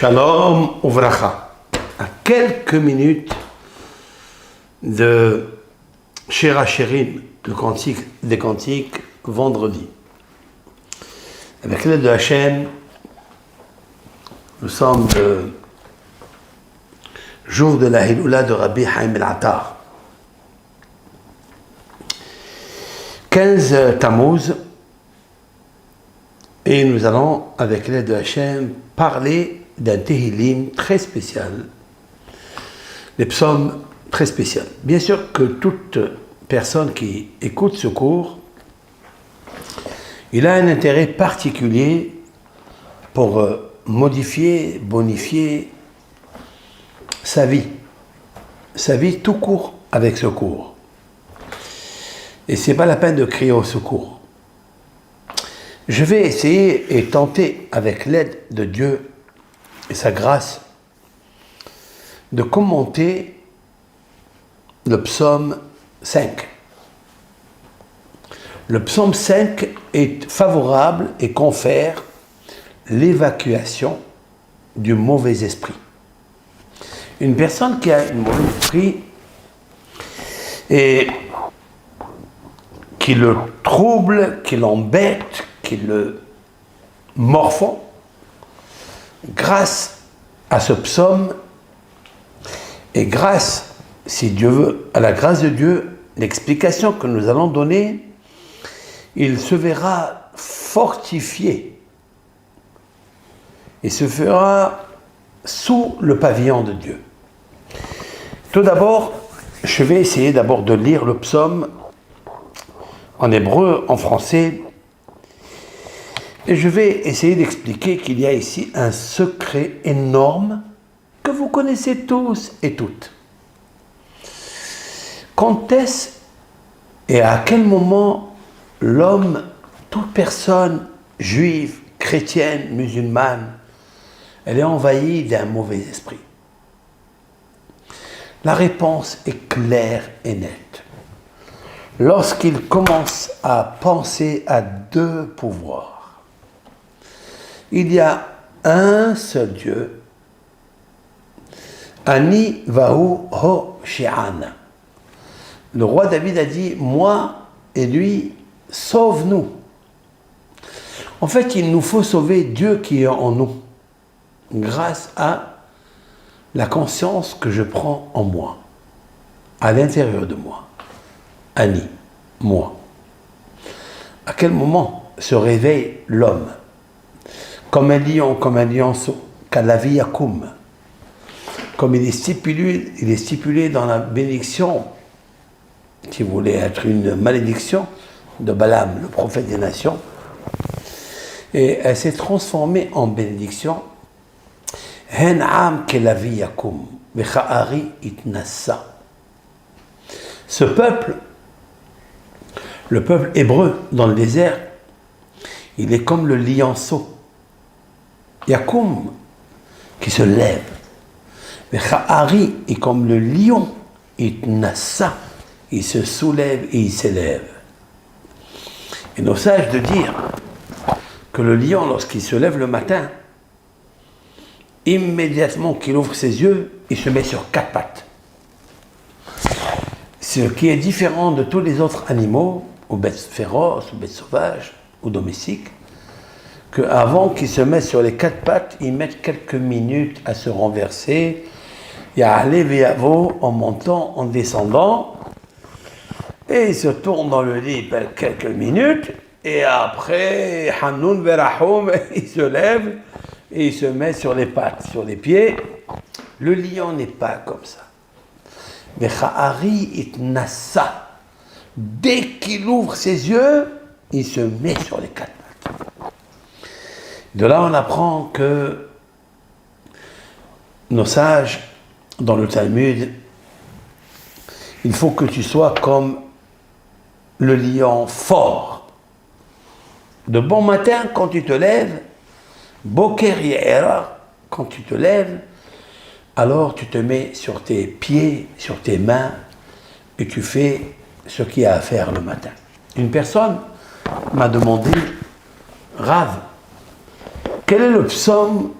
Shalom Uvracha. À quelques minutes de Shira Shirin, le cantique des cantiques, vendredi. Avec l'aide de Hachem, nous sommes le jour de la Hiloula de Rabbi Haïm el-Attar. 15 Tammuz, et nous allons, avec l'aide de Hachem, parler d'un Tehillim très spécial, des psaumes très spéciaux. Bien sûr que toute personne qui écoute ce cours, il a un intérêt particulier pour modifier, bonifier sa vie tout court avec ce cours. Et c'est pas la peine de crier au secours. Je vais essayer et tenter, avec l'aide de Dieu et sa grâce, de commenter le psaume 5. Le psaume 5 est favorable et confère l'évacuation du mauvais esprit. Une personne qui a un mauvais esprit et qui le trouble, qui l'embête, qui le morfond, grâce à ce psaume et grâce, si Dieu veut, à la grâce de Dieu, l'explication que nous allons donner, il se verra fortifié et se fera sous le pavillon de Dieu. Tout d'abord, je vais essayer d'abord de lire le psaume en hébreu, en français, et je vais essayer d'expliquer qu'il y a ici un secret énorme que vous connaissez tous et toutes. Quand est-ce et à quel moment l'homme, toute personne juive, chrétienne, musulmane, elle est envahie d'un mauvais esprit? La réponse est claire et nette. Lorsqu'il commence à penser à deux pouvoirs, il y a un seul Dieu, Ani Vahu Ho Shi'an. Le roi David a dit, moi et lui, sauve-nous. En fait, il nous faut sauver Dieu qui est en nous, grâce à la conscience que je prends en moi, à l'intérieur de moi. Ani, moi. À quel moment se réveille l'homme? Comme un lion, comme un lionceau, Kalavi Yakum. Comme il est stipulé dans la bénédiction, qui voulait être une malédiction, de Balaam, le prophète des nations. Et elle s'est transformée en bénédiction. Hen'am Kalavi Yakum, Vecha'ari Itnassa. Ce peuple, le peuple hébreu dans le désert, il est comme le lionceau. Yakum, qui se lève. Mais Kha'ari est comme le lion. Itnassa, il se soulève et il s'élève. Et nos sages de dire que le lion, lorsqu'il se lève le matin, immédiatement qu'il ouvre ses yeux, il se met sur 4 pattes. Ce qui est différent de tous les autres animaux, ou bêtes féroces, ou bêtes sauvages, ou domestiques, qu'avant qu'ils se mettent sur les 4 pattes, ils mettent quelques minutes à se renverser, Ya'ale Ve'yavo, en montant, en descendant, et ils se tournent dans le lit quelques minutes, et après, Hanoun Verahoum, ils se lèvent, et ils se mettent sur les pattes, sur les pieds. Le lion n'est pas comme ça. Mais Kha'ari Itnassa, dès qu'il ouvre ses yeux, il se met sur les 4 pattes. De là, on apprend que nos sages, dans le Talmud, il faut que tu sois comme le lion fort. De bon matin, quand tu te lèves, Boker Ye'era, quand tu te lèves, alors tu te mets sur tes pieds, sur tes mains, et tu fais ce qu'il y a à faire le matin. Une personne m'a demandé, Rav, quel est le psaume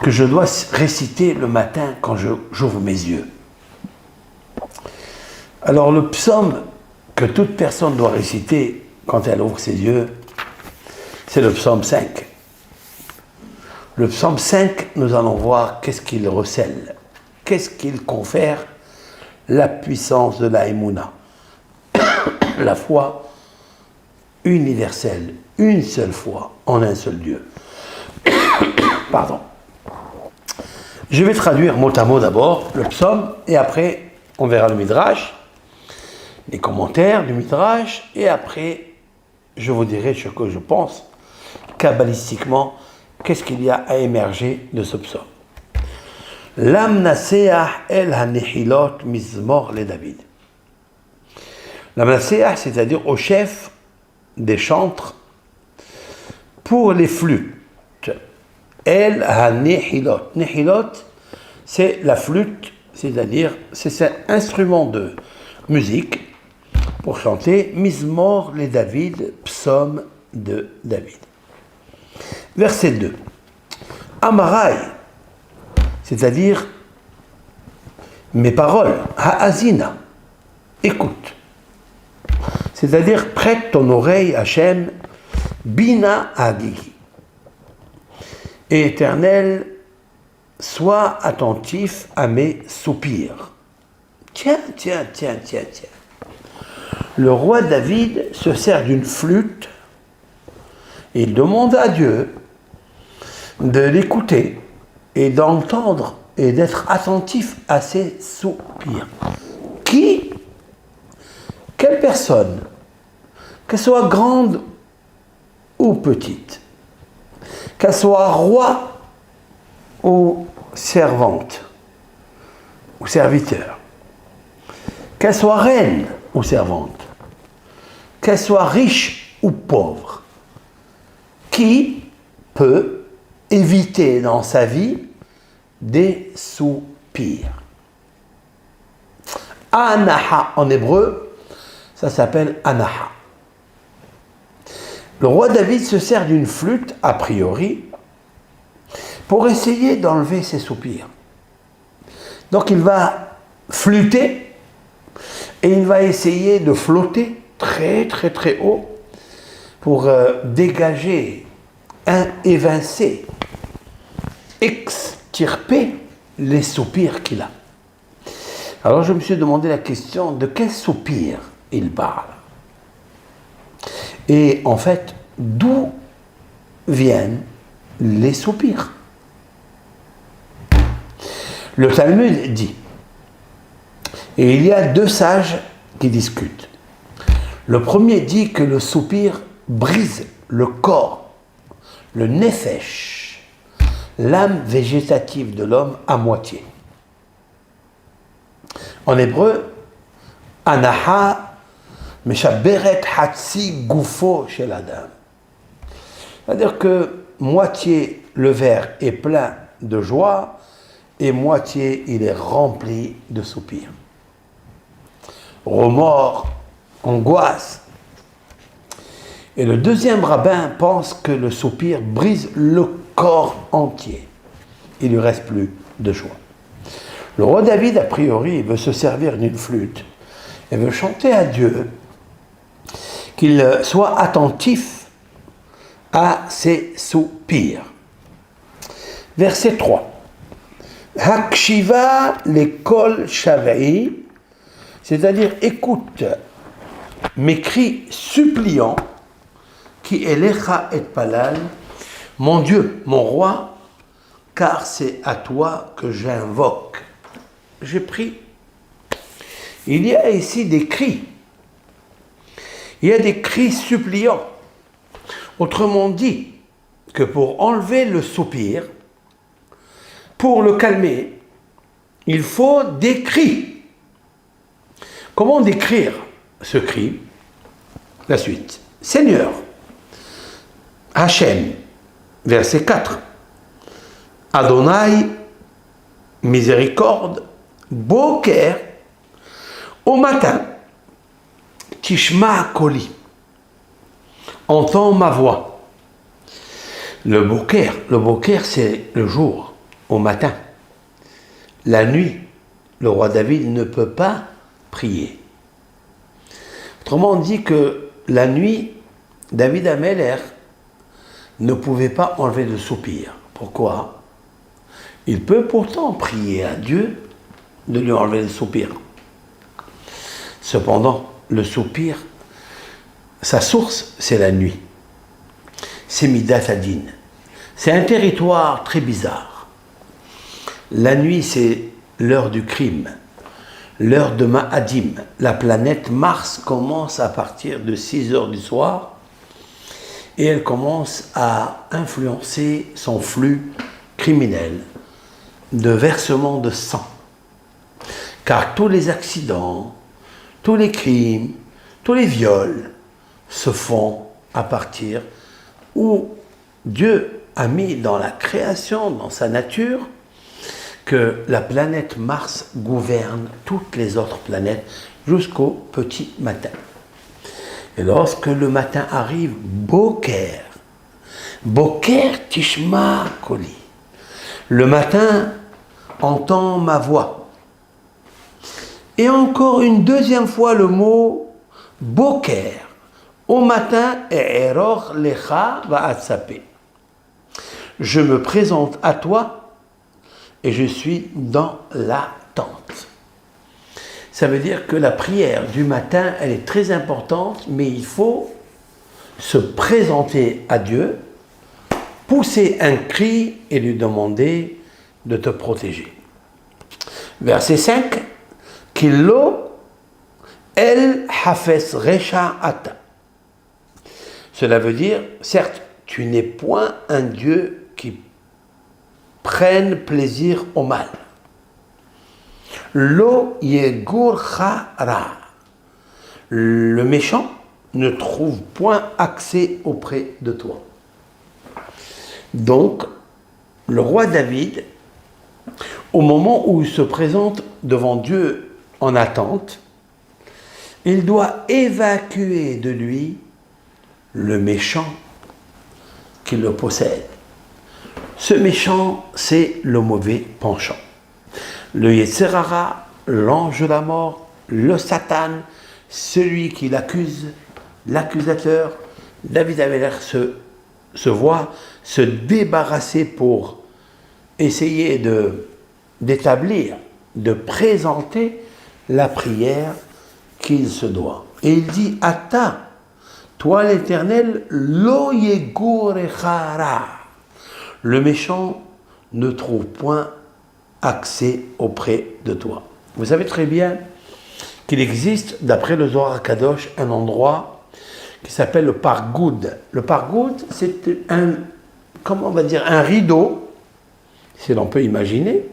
que je dois réciter le matin quand j'ouvre mes yeux. Alors le psaume que toute personne doit réciter quand elle ouvre ses yeux, c'est le psaume 5. Le psaume 5, nous allons voir qu'est-ce qu'il recèle, qu'est-ce qu'il confère, la puissance de la Emouna, la foi universelle, une seule foi, en un seul Dieu. Pardon. Je vais traduire mot à mot d'abord le psaume, et après on verra le Midrash, les commentaires du Midrash, et après je vous dirai ce que je pense, kabbalistiquement, qu'est-ce qu'il y a à émerger de ce psaume. Lam naseah el hanechilot mizmor le David. Lam naseah, c'est-à-dire au chef des chantres pour les flûtes. El hanechilot. Nechilot, c'est la flûte, c'est-à-dire c'est cet instrument de musique pour chanter Mizmor le David, psaume de David. Verset 2. Amarai, c'est-à-dire mes paroles, ha'azina, écoute. C'est-à-dire prête ton oreille, Hachem, bina agi. Et Éternel, sois attentif à mes soupirs. Tiens. Le roi David se sert d'une flûte et il demande à Dieu de l'écouter et d'entendre et d'être attentif à ses soupirs. Quelle personne, qu'elle soit grande ou petite, qu'elle soit roi ou servante ou serviteur, qu'elle soit reine ou servante, qu'elle soit riche ou pauvre, qui peut éviter dans sa vie des soupirs. Anaha en hébreu, ça s'appelle anaha. Le roi David se sert d'une flûte, a priori, pour essayer d'enlever ses soupirs. Donc il va flûter et il va essayer de flotter très haut pour dégager, évincer, extirper les soupirs qu'il a. Alors je me suis demandé la question de quel soupir il parle. Et en fait, d'où viennent les soupirs? Le Talmud dit, et il y a deux sages qui discutent. Le premier dit que le soupir brise le corps, le nefesh, l'âme végétative de l'homme à moitié. En hébreu, anaha meshaberet hatsi gufo shel adam. C'est-à-dire que moitié le verre est plein de joie et moitié il est rempli de soupirs. Remords, angoisse. Et le deuxième rabbin pense que le soupir brise le corps entier. Il ne lui reste plus de joie. Le roi David, a priori, veut se servir d'une flûte et veut chanter à Dieu qu'il soit attentif à ses soupirs. Verset 3. Hakshiva lekol shavei, c'est-à-dire écoute mes cris suppliants, qui elecha et palal, mon Dieu, mon roi, car c'est à toi que j'invoque. J'ai pris. Il y a ici des cris. Il y a des cris suppliants. Autrement dit, que pour enlever le soupir, pour le calmer, il faut des cris. Comment décrire ce cri? La suite. Seigneur, Hachem, verset 4. Adonai, miséricorde, boker, au matin, Tishma koli, entends ma voix. Le boker c'est le jour. au matin. La nuit, le roi David ne peut pas prier. Autrement, on dit que la nuit, David Ameller ne pouvait pas enlever de soupir. Pourquoi? Il peut pourtant prier à Dieu de lui enlever le soupir. Cependant, le soupir, sa source, c'est la nuit. C'est Midat Adin. C'est un territoire très bizarre. La nuit, c'est l'heure du crime, l'heure de Ma'adim. La planète Mars commence à partir de 6 heures du soir et elle commence à influencer son flux criminel de versement de sang. Car tous les accidents, tous les crimes, tous les viols se font à partir où Dieu a mis dans la création, dans sa nature, que la planète Mars gouverne toutes les autres planètes jusqu'au petit matin. Et lorsque le matin arrive, Boker Tishma Koli, le matin entend ma voix. Et encore une deuxième fois le mot Boker, au matin, Eror Lecha Va'atsapé. Je me présente à toi et je suis dans l'attente. Ça veut dire que la prière du matin, elle est très importante, mais il faut se présenter à Dieu, pousser un cri et lui demander de te protéger. Verset 5, Kilo El Hafes Recha Ata. Cela veut dire, certes, tu n'es point un Dieu qui prenne plaisir au mal. Lo yegur chara. Le méchant ne trouve point accès auprès de toi. Donc, le roi David, au moment où il se présente devant Dieu en attente, il doit évacuer de lui le méchant qui le possède. Ce méchant, c'est le mauvais penchant. Le Yetzer Hara, l'ange de la mort, le Satan, celui qui l'accuse, l'accusateur. David Ameller se voit se débarrasser pour essayer d'établir, de présenter la prière qu'il se doit. Et il dit, Ata, toi l'Éternel, lo yegurechara. Le méchant ne trouve point accès auprès de toi. Vous savez très bien qu'il existe, d'après le Zohar Kadosh, un endroit qui s'appelle le Pargoud. Le Pargoud, c'est un rideau, si l'on peut imaginer,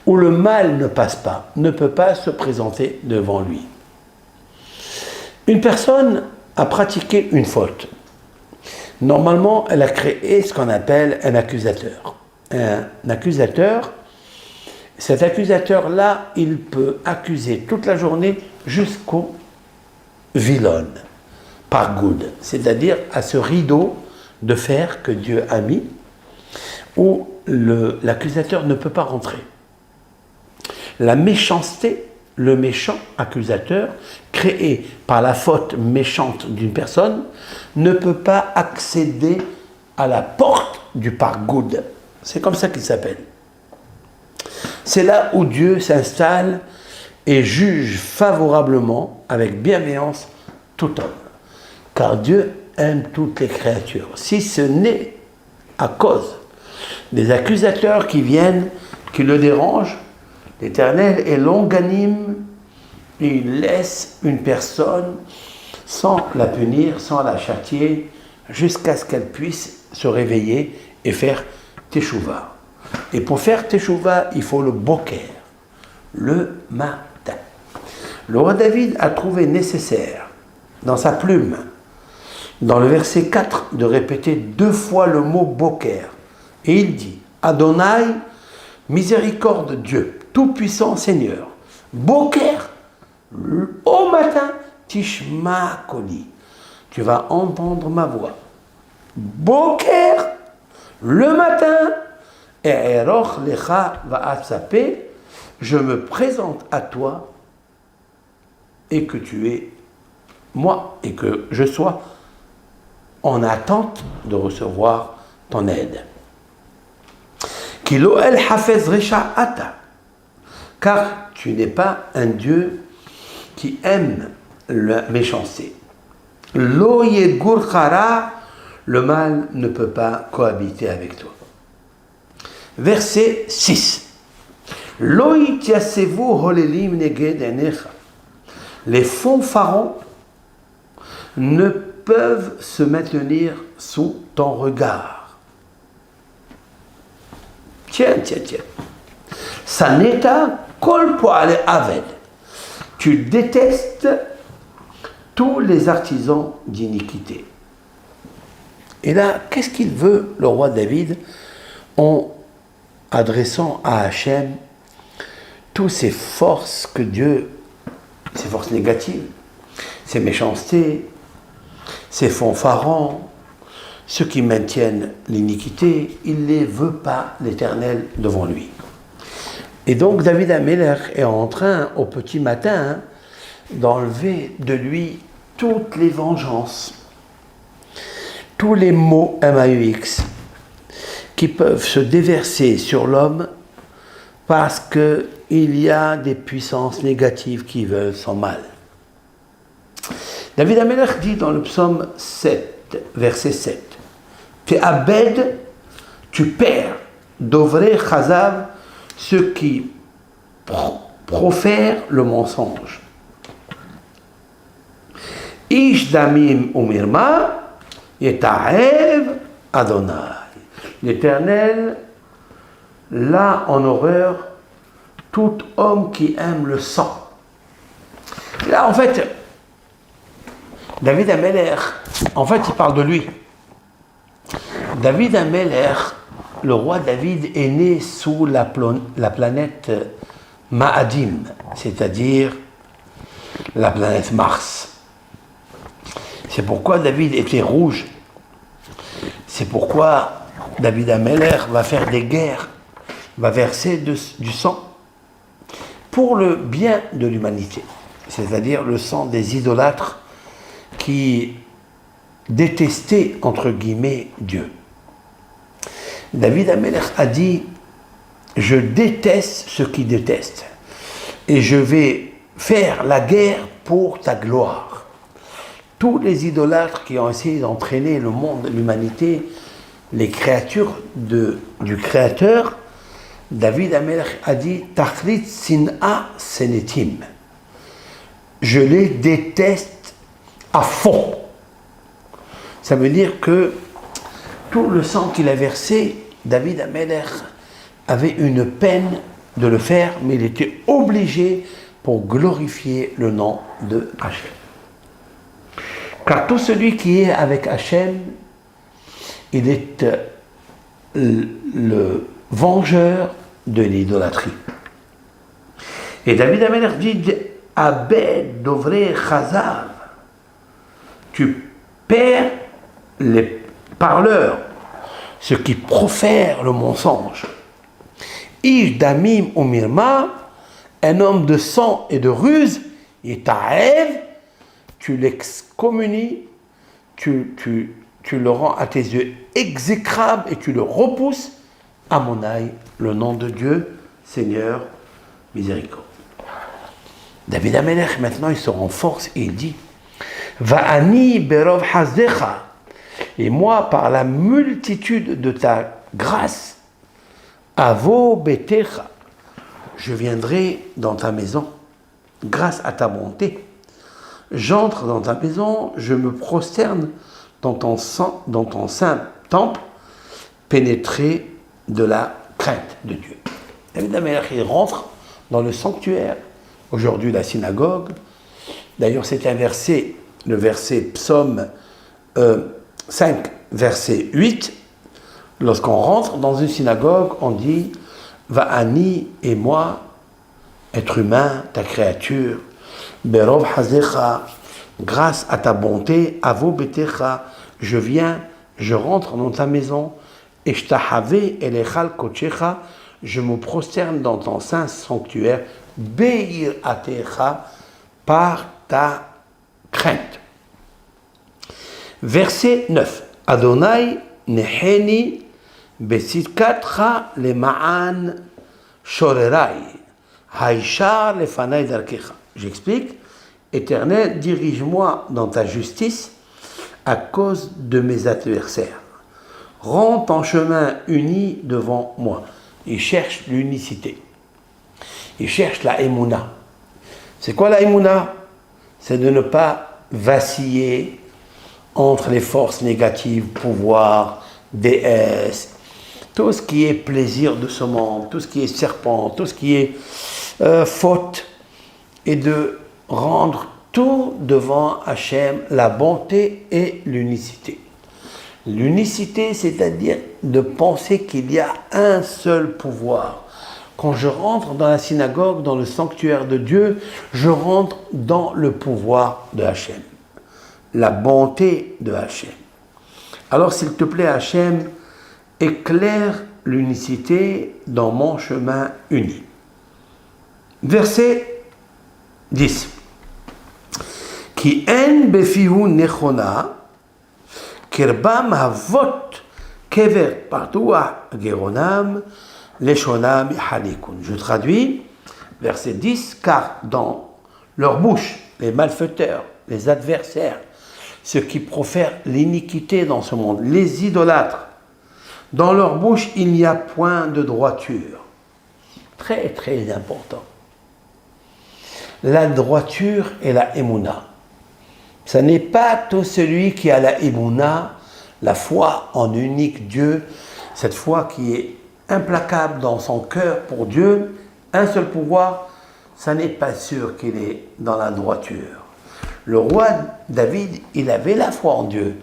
où le mal ne passe pas, ne peut pas se présenter devant lui. Une personne a pratiqué une faute. Normalement, elle a créé ce qu'on appelle un accusateur. Un accusateur, cet accusateur-là, il peut accuser toute la journée jusqu'au vilon, Pargoud, c'est-à-dire à ce rideau de fer que Dieu a mis, où l'accusateur ne peut pas rentrer. La méchanceté, le méchant accusateur, créé par la faute méchante d'une personne, ne peut pas accéder à la porte du Pargoud. C'est comme ça qu'il s'appelle. C'est là où Dieu s'installe et juge favorablement, avec bienveillance, tout homme. Car Dieu aime toutes les créatures. Si ce n'est à cause des accusateurs qui viennent, qui le dérangent, l'Éternel est longanime, et il laisse une personne sans la punir, sans la châtier, jusqu'à ce qu'elle puisse se réveiller et faire teshuva. Et pour faire teshuva, il faut le boker, le matin. Le roi David a trouvé nécessaire, dans sa plume, dans le verset 4, de répéter 2 fois le mot boker. Et il dit, Adonai, miséricorde Dieu, tout-puissant Seigneur, boker, au matin, tishma koli, tu vas entendre ma voix. Boker, le matin, E'eroch lecha va'atsape, je me présente à toi et que tu es moi et que je sois en attente de recevoir ton aide. Kilo el hafez resha ata, car tu n'es pas un Dieu qui aime la méchanceté. Lo yegur chara, le mal ne peut pas cohabiter avec toi. Verset 6. Lo yityasevu holelim neged enecha. Les fanfarons ne peuvent se maintenir sous ton regard. Tiens. Saneta kol poale aved. Tu détestes tous les artisans d'iniquité. Et là, qu'est-ce qu'il veut, le roi David, en adressant à Hachem toutes ces forces que Dieu, ces forces négatives, ces méchancetés, ces fanfarons, ceux qui maintiennent l'iniquité, il ne les veut pas, l'Éternel, devant lui. Et donc David Améler est en train, au petit matin, d'enlever de lui toutes les vengeances, tous les maux MAUX qui peuvent se déverser sur l'homme parce qu'il y a des puissances négatives qui veulent son mal. David Améler dit dans le psaume 7, verset 7, « Te'abed, tu perds, dovrei chazav, ceux qui profèrent le mensonge. Ish damim umirma, yeta'ev Adonai. » L'Éternel, là en horreur, tout homme qui aime le sang. Là, en fait, David Améler, il parle de lui. David Améler, le roi David, est né sous la planète Ma'adim, c'est-à-dire la planète Mars. C'est pourquoi David était rouge. C'est pourquoi David Améler va faire des guerres, va verser du sang pour le bien de l'humanité, c'est-à-dire le sang des idolâtres qui détestaient, entre guillemets, Dieu. David Améler a dit « Je déteste ceux qui détestent et je vais faire la guerre pour ta gloire. » Tous les idolâtres qui ont essayé d'entraîner le monde, l'humanité, les créatures du Créateur, David Améler a dit « Tachlit sin'a senetim » je les déteste à fond. Ça veut dire que tout le sang qu'il a versé, David Améler avait une peine de le faire, mais il était obligé pour glorifier le nom de Hachem. Car tout celui qui est avec Hachem, il est le vengeur de l'idolâtrie. Et David Améler dit « Abed dovrei chazav » tu perds les parleurs, ceux qui profèrent le mensonge. Ish damim ou mirma, un homme de sang et de ruse, et ta'ev, tu l'excommunies, tu le rends à tes yeux exécrable et tu le repousses. Amonai, le nom de Dieu, Seigneur, miséricorde. David Améler, maintenant, il se renforce et il dit Va'ani berov hasdecha, et moi, par la multitude de ta grâce, avo betecha, je viendrai dans ta maison, grâce à ta bonté. J'entre dans ta maison, je me prosterne dans ton saint temple, pénétré de la crainte de Dieu. David Améler, il rentre dans le sanctuaire, aujourd'hui la synagogue. D'ailleurs, c'est un verset, le verset psaume 5, verset 8. Lorsqu'on rentre dans une synagogue, on dit « Va'ani et moi, être humain, ta créature, berov hazecha, grâce à ta bonté, avo betecha, je viens, je rentre dans ta maison Eshtahavé elechal kochecha, je me prosterne dans ton saint sanctuaire, beir atecha, par ta crainte. Verset 9. Adonai neheni besidkatcha lema'an shorerai, haishar lefanai darkecha. J'explique. Éternel, dirige-moi dans ta justice à cause de mes adversaires. Rends ton chemin uni devant moi. Il cherche l'unicité. Il cherche la émouna. C'est quoi la émouna? C'est de ne pas vaciller entre les forces négatives, pouvoir, déesse, tout ce qui est plaisir de ce monde, tout ce qui est serpent, tout ce qui est faute, et de rendre tout devant Hachem, la bonté et l'unicité. L'unicité, c'est-à-dire de penser qu'il y a un seul pouvoir. Quand je rentre dans la synagogue, dans le sanctuaire de Dieu, je rentre dans le pouvoir de Hachem, la bonté de Hachem. Alors, s'il te plaît, Hachem, éclaire l'unicité dans mon chemin uni. Verset 10. Ki en befihu nechona, kirbam havot kever partuah geronam, leshonam halikun. Je traduis, verset 10, car dans leur bouche, les malfaiteurs, les adversaires, ceux qui profèrent l'iniquité dans ce monde, les idolâtres, dans leur bouche, il n'y a point de droiture. Très, très important. La droiture et la émouna. Ce n'est pas tout celui qui a la émouna, la foi en unique Dieu, cette foi qui est implacable dans son cœur pour Dieu, un seul pouvoir, ça n'est pas sûr qu'il est dans la droiture. Le roi David, il avait la foi en Dieu,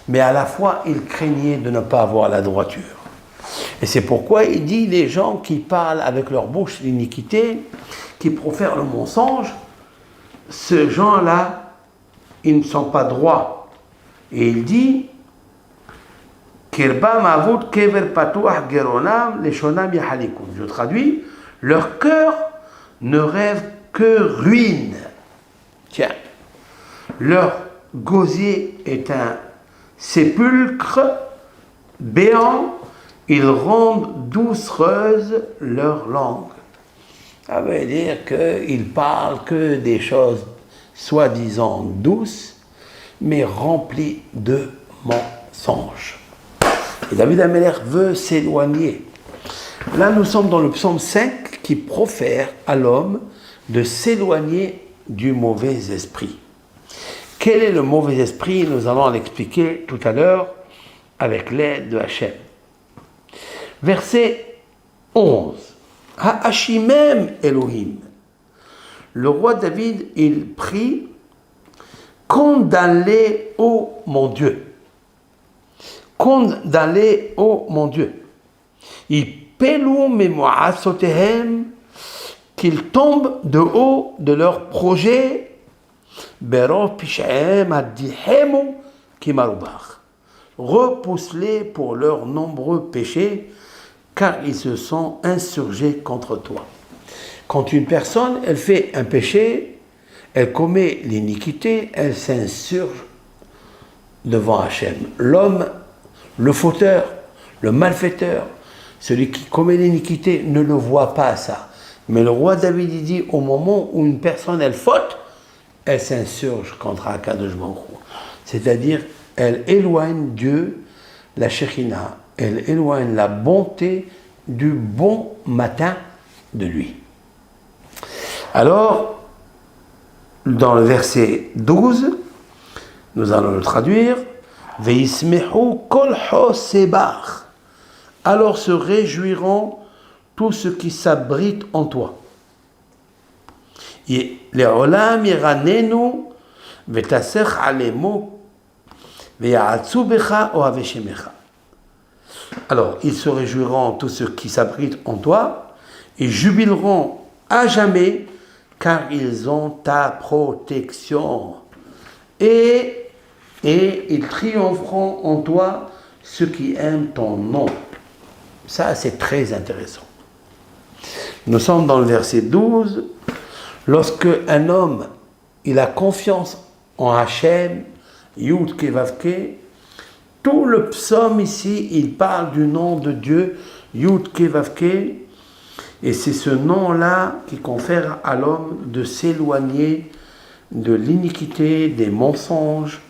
mais à la fois, il craignait de ne pas avoir la droiture. Et c'est pourquoi il dit, les gens qui parlent avec leur bouche l'iniquité, qui profèrent le mensonge, ces gens-là, ils ne sont pas droits. Et il dit, je traduis, leur cœur ne rêve que ruine. Tiens, leur gosier est un sépulcre béant, ils rendent doucereuse leur langue. Ça veut dire qu'ils parlent que des choses soi-disant douces, mais remplies de mensonges. Et David Améler veut s'éloigner. Là, nous sommes dans le psaume 5 qui profère à l'homme de s'éloigner du mauvais esprit. Quel est le mauvais esprit? Nous allons l'expliquer tout à l'heure avec l'aide de Hachem. Verset 11. Ha'ashimem Elohim. Le roi David, il prie, condamne-les, ô mon Dieu. Condamne-les, ô mon Dieu. Ipelu memoasotehem, qu'ils tombent de haut de leurs projets. Berov pishahem adihemu kimarubach. Repousse-les pour leurs nombreux péchés, car ils se sont insurgés contre toi. Quand une personne, elle fait un péché, elle commet l'iniquité, elle s'insurge devant Hachem. L'homme, le fauteur, le malfaiteur, celui qui commet l'iniquité ne le voit pas ça. Mais le roi David il dit, au moment où une personne, elle faute, elle s'insurge contre Akadosh Baruch Hu. C'est-à-dire, elle éloigne Dieu, la Shekhina, elle éloigne la bonté du bon matin de lui. Alors, dans le verset 12, nous allons le traduire, Veismehu kol hosebach. Alors se réjouiront tous ceux qui s'abritent en toi. Le'olam yiranenu vetasech alemu ve'ya'atzu becha ohavei shemecha. Alors, ils se réjouiront tous ceux qui s'abritent en toi et jubileront à jamais car ils ont ta protection. Et ils triompheront en toi ceux qui aiment ton nom. Ça, c'est très intéressant. Nous sommes dans le verset 12. Lorsque un homme, il a confiance en Hachem, Yud Ke Vav Ke, tout le psaume ici, il parle du nom de Dieu, Yud Ke Vav Ke, et c'est ce nom-là qui confère à l'homme de s'éloigner de l'iniquité, des mensonges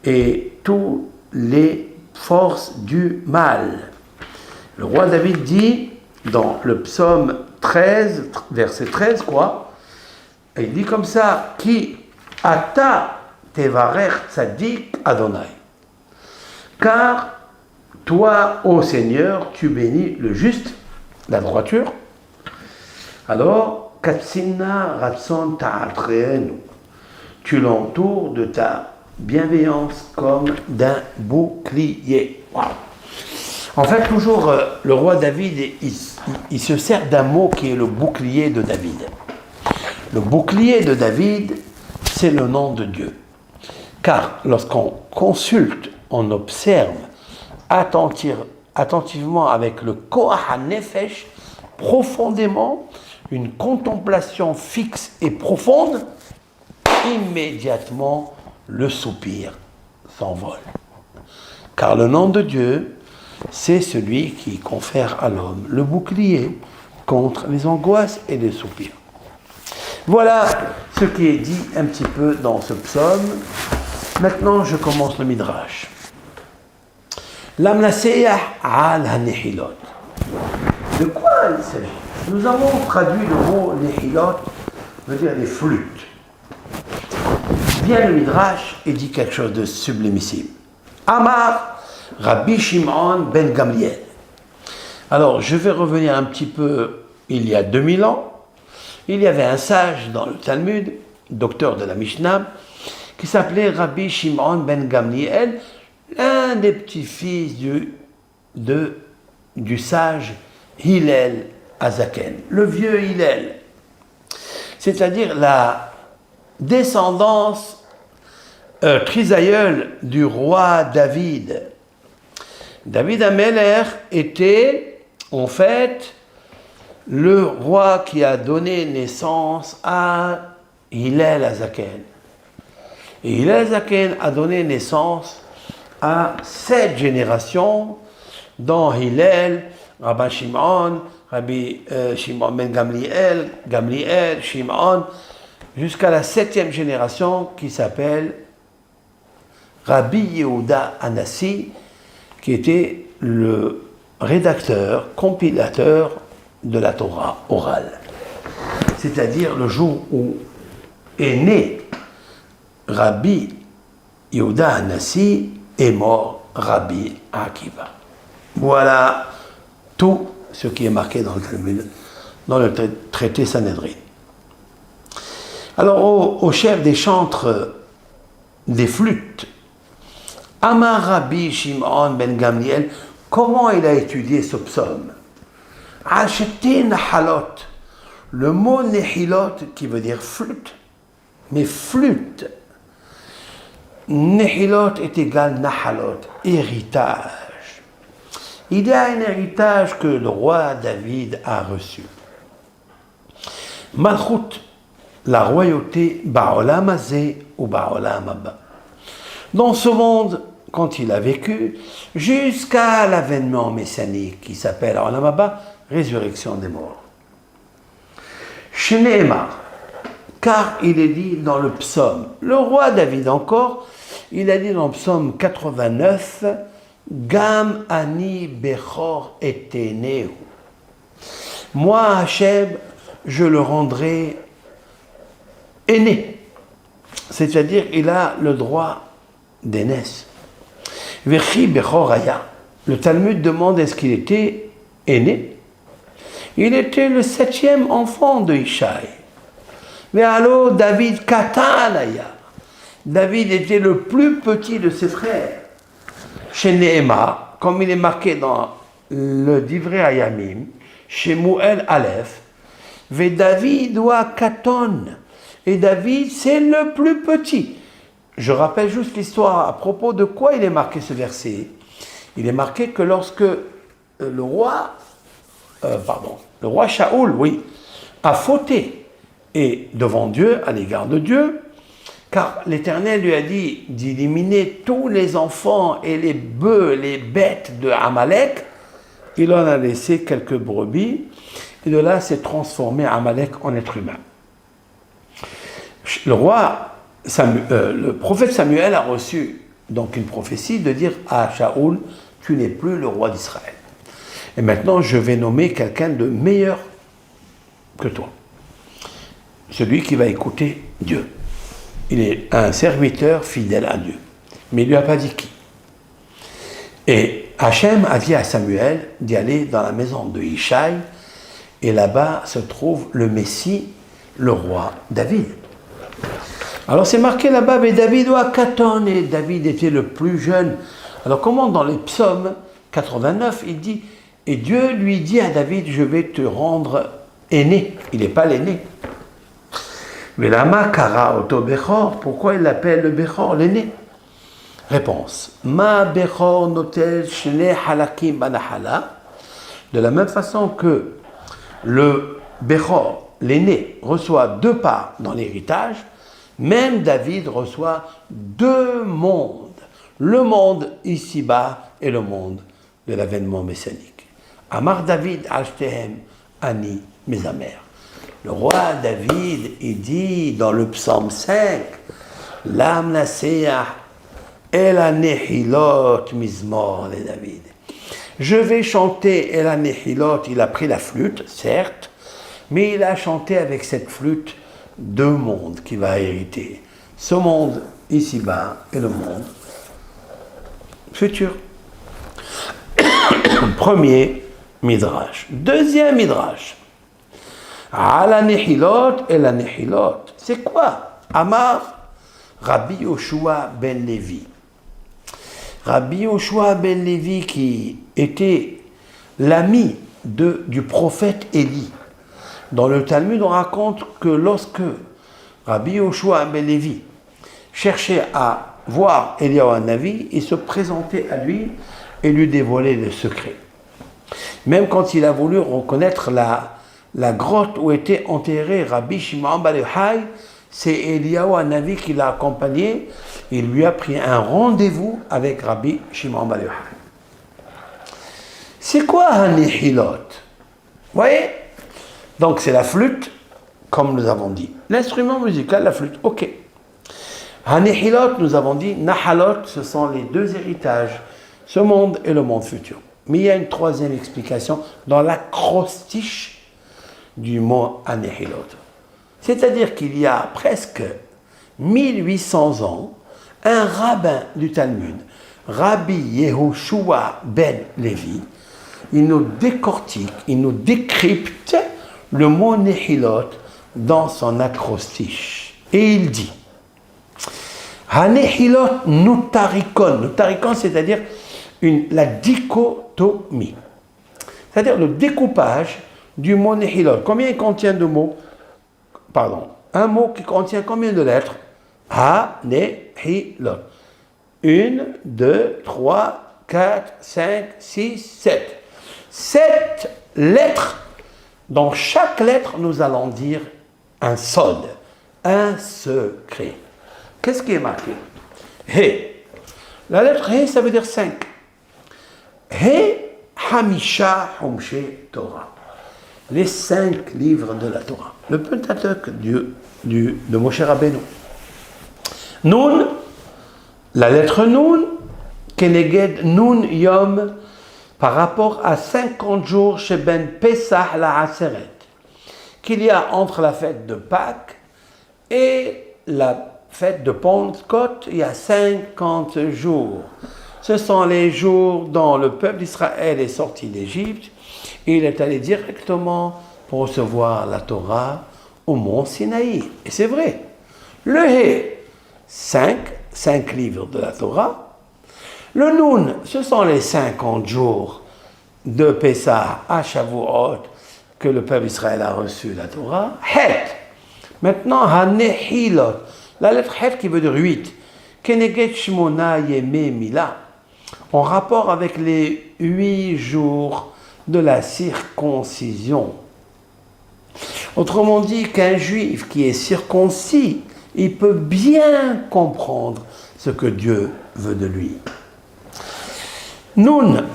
et toutes les forces du mal. Le roi David dit dans le psaume 13, verset 13, il dit comme ça, Ki ata tevarer tzadik Adonai. Car toi, ô Seigneur, tu bénis le juste, la droiture. Alors, Katsina Ratson Ta'atreenu, tu l'entoures de ta bienveillance comme d'un bouclier. Wow. En fait, toujours, le roi David, il se sert d'un mot qui est le bouclier de David. Le bouclier de David, c'est le nom de Dieu. Car lorsqu'on consulte, on observe attentivement avec le Koach HaNefesh, profondément, une contemplation fixe et profonde, immédiatement le soupir s'envole. Car le nom de Dieu, c'est celui qui confère à l'homme le bouclier contre les angoisses et les soupirs. Voilà ce qui est dit un petit peu dans ce psaume. Maintenant, je commence le Midrash. L'amnaseyah al hanehilot. De quoi il s'agit? Nous avons traduit le mot nehilot, veut dire les flûtes. Vient le Midrash et dit quelque chose de sublimissime. Amar Rabbi Shimon ben Gamliel. Alors, je vais revenir un petit peu, il y a 2000 ans, il y avait un sage dans le Talmud, docteur de la Mishnah, qui s'appelait Rabbi Shimon ben Gamliel, l'un des petits-fils du sage Hillel Azaken, le vieux Hillel, c'est-à-dire la descendance trisaïeule du roi David. David Ameler était en fait le roi qui a donné naissance à Hillel Azaken. Et Hillel Azaken a donné naissance à 7 générations, dont Hillel, Rabbi Shimon, Rabbi Shimon ben Gamliel, Shimon, jusqu'à la 7e génération qui s'appelle Rabbi Yehuda Anassi, qui était le rédacteur, compilateur de la Torah orale. C'est-à-dire le jour où est né Rabbi Yehuda Anassi, est mort Rabbi Akiva. Voilà tout ce qui est marqué dans le Talmud, dans le traité Sanhedrin. Alors au chef des chantres des flûtes, Amar Rabbi Shimon ben Gamliel, comment il a étudié ce psaume? Acheté Nahalot, le mot Nehilot qui veut dire flûte, mais flûte, Nehilot est égal Nahalot, héritage. Il y a un héritage que le roi David a reçu. Malchut, la royauté, Ba'olam Hazeh ou Ba'olam Haba. Dans ce monde, quand il a vécu, jusqu'à l'avènement messianique qui s'appelle Olam Haba, résurrection des morts. Shneemar, car il est dit dans le psaume, le roi David encore, il a dit dans le psaume 89, Gam ani bechor etenehu. Moi, Hachem, je le rendrai aîné. C'est-à-dire, il a le droit d'aînesse. Vechi bechor aya. Le Talmud demande est-ce qu'il était aîné? Il était le 7e enfant de Ishaï. Mais alors, David katan aya. David était le plus petit de ses frères. Chez Nehema, comme il est marqué dans le Divrei Hayamim, chez Mouel Aleph, Ve David wa Katon. Et David, c'est le plus petit. Je rappelle juste l'histoire à propos de quoi il est marqué ce verset. Il est marqué que lorsque le roi Shaoul, oui, a fauté et devant Dieu, à l'égard de Dieu, car l'Éternel lui a dit d'éliminer tous les enfants et les bœufs, les bêtes de Amalek. Il en a laissé quelques brebis, et de là s'est transformé Amalek en être humain. Le prophète Samuel a reçu donc une prophétie de dire à Shaoul, tu n'es plus le roi d'Israël. Et maintenant, je vais nommer quelqu'un de meilleur que toi. Celui qui va écouter Dieu. Il est un serviteur fidèle à Dieu. Mais il ne lui a pas dit qui. Et Hachem a dit à Samuel d'y aller dans la maison de Ishaï, et là-bas se trouve le Messie, le roi David. Alors c'est marqué là-bas, mais David doit 4 ans, et David était le plus jeune. Alors comment dans les psaumes 89, il dit, et Dieu lui dit à David, je vais te rendre aîné. Il n'est pas l'aîné. Mais lama kara auto bechor, pourquoi il l'appelle le bechor, l'aîné? Réponse, ma bechor notel shene halakim banahala, de la même façon que le bechor, l'aîné, reçoit 2 parts dans l'héritage, même David reçoit 2 mondes, le monde ici-bas et le monde de l'avènement messianique. Amar David Alshtehem Ani Mesamer. Le roi David, il dit dans le psaume 5, L'am naseah el anehilot mizmor le David. Je vais chanter el anehilot, il a pris la flûte, certes, mais il a chanté avec cette flûte 2 mondes qu'il va hériter. Ce monde ici-bas et le monde futur. Premier Midrash. Deuxième Midrash. Ala nehilot et la nehilot. C'est quoi? Amar Rabbi Yoshua ben Levi. Rabbi Yoshua ben Levi qui était l'ami du prophète Élie. Dans le Talmud, on raconte que lorsque Rabbi Yoshua ben Levi cherchait à voir Eliyahu Hanavi, il se présentait à lui et lui dévoilait le secret. Même quand il a voulu reconnaître la grotte où était enterré Rabbi Shimon bar Yochai, c'est Eliyahu Hanavi qui l'a accompagné. Il lui a pris un rendez-vous avec Rabbi Shimon bar Yochai. C'est quoi un nihilot? Vous voyez? Donc c'est la flûte, comme nous avons dit. L'instrument musical, la flûte, ok. Hanihilot, nous avons dit, Nahalot, ce sont les 2 héritages, ce monde et le monde futur. Mais il y a une 3e explication dans l'acrostiche du mot Hanihilot. C'est-à-dire qu'il y a presque 1800 ans, un rabbin du Talmud, Rabbi Yehoshua ben Levi, il nous décortique, il nous décrypte le mot Nehilot dans son acrostiche. Et il dit Hanehilot nutarikon. Nutarikon, c'est-à-dire la dichotomie. C'est-à-dire le découpage du mot Nehilot. Combien il contient de mots? Pardon. Un mot qui contient combien de lettres? Hanehilot. 1, 2, 3, 4, 5, 6, 7. 7 lettres. Dans chaque lettre, nous allons dire un sod, un secret. Qu'est-ce qui est marqué? He. La lettre He, ça veut dire 5. He Hamisha Humshe Torah. Les 5 livres de la Torah. Le Pentateuque de Moshe Rabbeinu. Nun, la lettre Nun, Keneged Nun Yom, par rapport à 50 jours chez Ben Pesach la Aseret, qu'il y a entre la fête de Pâques et la fête de Pentecôte, il y a 50 jours. Ce sont les jours dont le peuple d'Israël est sorti d'Égypte et il est allé directement pour recevoir la Torah au mont Sinaï. Et c'est vrai. Le He, 5 livres de la Torah. Le Nun, ce sont les 50 jours de Pessah à Shavuot que le peuple d'Israël a reçu la Torah. Het. Maintenant, Hanehilot. La lettre Het qui veut dire 8. Keneged Shmona Yeme Mila. en rapport avec les 8 jours de la circoncision. Autrement dit, qu'un juif qui est circoncis, il peut bien comprendre ce que Dieu veut de lui. Noun.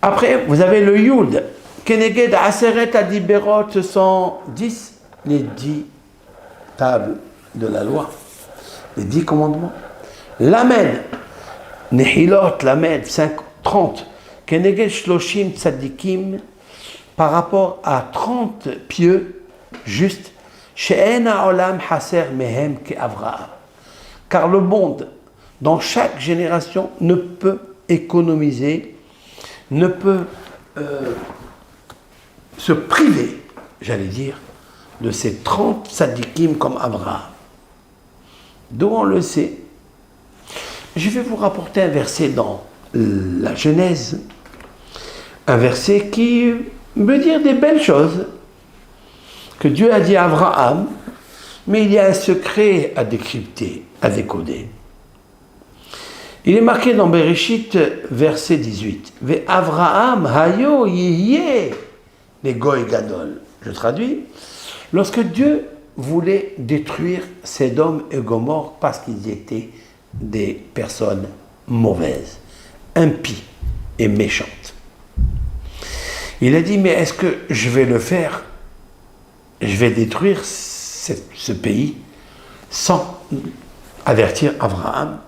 Après, vous avez le Yud. Keneged Aseret Adiberot, ce sont 10, les 10 tables de la loi, les 10 commandements. Lamed, Nehilot, Lamed, 30. Keneged Shloshim Tzadikim, par rapport à 30 pieux justes, She'ena Olam Haser Mehem Ke Avraham. Car le monde, dans chaque génération, ne peut économiser, ne peut se priver, j'allais dire, de ces 30 tzadikim comme Abraham. D'où on le sait. Je vais vous rapporter un verset dans la Genèse, un verset qui veut dire des belles choses, que Dieu a dit à Abraham, mais il y a un secret à décrypter, à décoder. Il est marqué dans Bereshit, verset 18. « Ve Avraham hayo yihye les goy gadol ». Je traduis. Lorsque Dieu voulait détruire Sodome et Gomorrhe parce qu'ils étaient des personnes mauvaises, impies et méchantes. Il a dit, mais est-ce que je vais le faire? Je vais détruire ce pays sans avertir Abraham,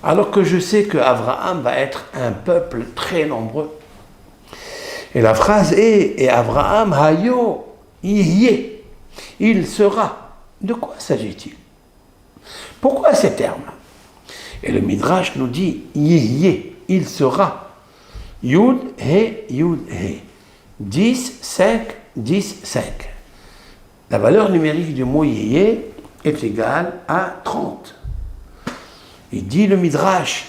alors que je sais qu'Abraham va être un peuple très nombreux. Et la phrase est, et Abraham, hayo, yihye, il sera. De quoi s'agit-il? Pourquoi ces termes? Et le Midrash nous dit, yihye, il sera. Yud, he, yud, he. 10, 5, 10, 5. La valeur numérique du mot yihye est égale à 30. Il dit le Midrash,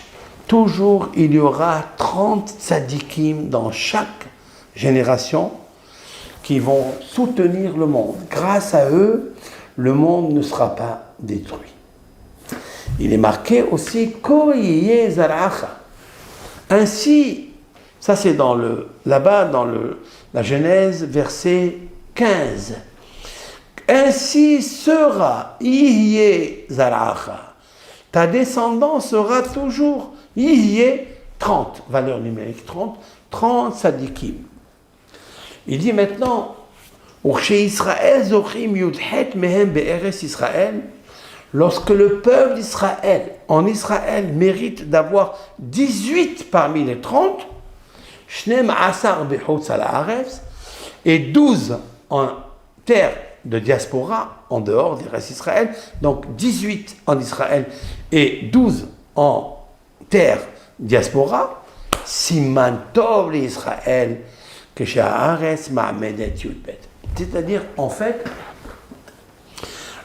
toujours il y aura 30 tzadikim dans chaque génération qui vont soutenir le monde. Grâce à eux, le monde ne sera pas détruit. Il est marqué aussi Koyye Zaracha. Ainsi, ça c'est là-bas dans la Genèse, verset 15. Ainsi sera Yihye Zaracha. Ta descendance sera toujours Yihye 30, valeur numérique 30, 30 sadikim. Il dit maintenant, lorsque le peuple d'Israël, en Israël, mérite d'avoir 18 parmi les 30, et 12 en terre de diaspora, en dehors des restes d'Israël, donc 18 en Israël et 12 en terre diaspora, Siman Tov l'Israël, que Sha'aretz Ma'amedet Yudbet. C'est-à-dire, en fait,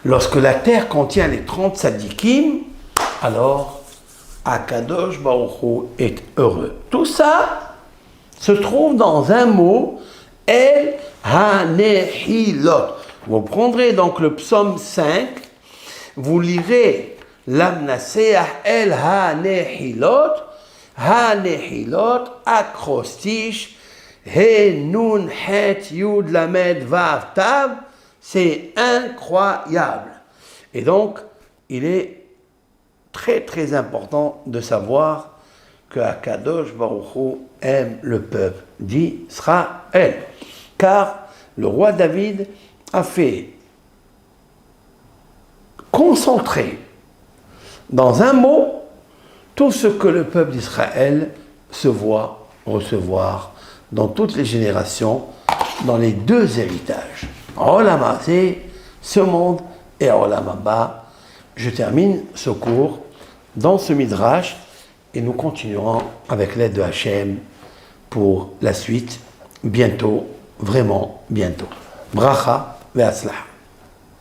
lorsque la terre contient les 30 sadikim, alors Akadosh Baruch Hu est heureux. Tout ça se trouve dans un mot, El Hanehilot. Vous prendrez donc le psaume 5, vous lirez Lamnaseach El Hanehilot, Hanehilot, acrostiche, He Nun Het Yud Lamed Vav Tav, c'est incroyable. Et donc, il est très très important de savoir que Akadosh Baruch Hu aime le peuple d'Israël. Car le roi David a fait concentrer dans un mot tout ce que le peuple d'Israël se voit recevoir dans toutes les générations, dans les deux héritages. Olam Hazeh, ce monde, et Olam Haba. Je termine ce cours dans ce Midrash et nous continuerons avec l'aide de Hachem pour la suite, bientôt, vraiment bientôt. Bracha ve'atzlacha.